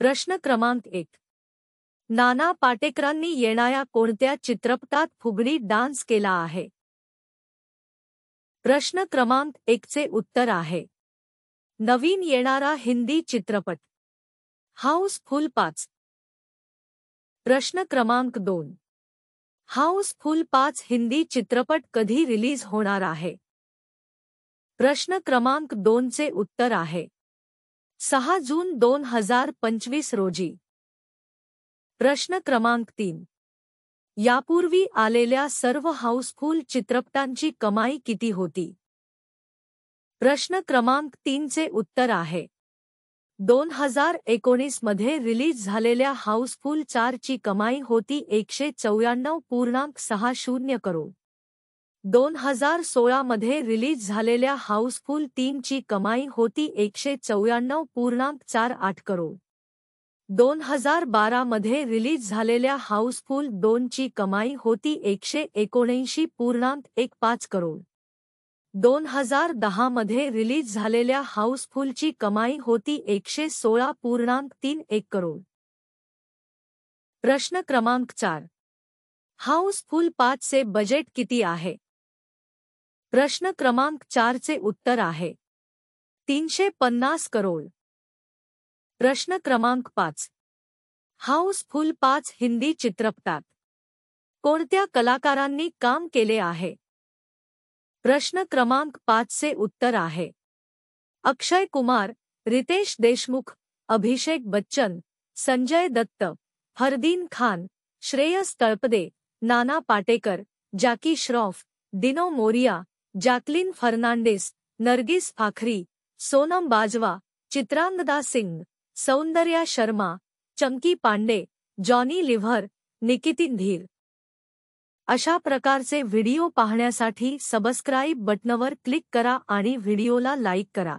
प्रश्न क्रमांक 1. नाना पाटेकरांनी येणाऱ्या कोणत्या चित्रपटात फुगडी डान्स केला आहे? प्रश्न क्रमांक 1 चे उत्तर आहे नवीन येणारा हिंदी चित्रपट हाऊसफुल 5. प्रश्न क्रमांक 2. हाऊसफुल 5 हिंदी चित्रपट कधी रिलीज होणार आहे? प्रश्न क्रमांक 2 चे उत्तर आहे 6 जून 2025 रोजी. प्रश्न क्रमांक 3. यापूर्वी आलेल्या सर्व हाऊसफुल चित्रपटांची कमाई किती होती? प्रश्न क्रमांक 3 चे उत्तर आहे 2019 मध्ये रिलीज झालेल्या हाऊसफुल 4 ची कमाई होती 194.60 करोड. 2016 मध्ये रिलीज झालेल्या हाऊसफुल 3 ची कमाई होती 194.48 करोड. 2012 मध्ये रिलीज झालेल्या हाऊसफुल 2 ची कमाई होती 179.15 करोड. 2010 मध्ये रिलीज झालेल्या हाऊसफुल ची कमाई होती 116.31 करोड. प्रश्न क्रमांक 4. हाऊसफुल 5 चे बजेट किती आहे? प्रश्न क्रमांक 4 चे उत्तर आहे 350 करोड. प्रश्न क्रमांक 5. हाऊसफुल 5 हिंदी चित्रपटात कोणत्या कलाकारांनी काम केले आहे? प्रश्न क्रमांक 5 चे उत्तर आहे अक्षय कुमार, रितेश देशमुख, अभिषेक बच्चन, संजय दत्त, फरदीन खान, श्रेयस तळपदे, नाना पाटेकर, जॅकी श्रॉफ, दिनो मोरिया, जॅकलिन फर्नांडिस, नरगिस फाखरी, सोनम बाजवा, चित्रांगदा सिंग, सौंदर्या शर्मा, चंकी पांडे, जॉनी लिव्हर, निकिती धीर. अशा प्रकारचे व्हिडिओ पाहण्यासाठी सबस्क्राईब बटणावर क्लिक करा आणि व्हिडिओला लाईक करा.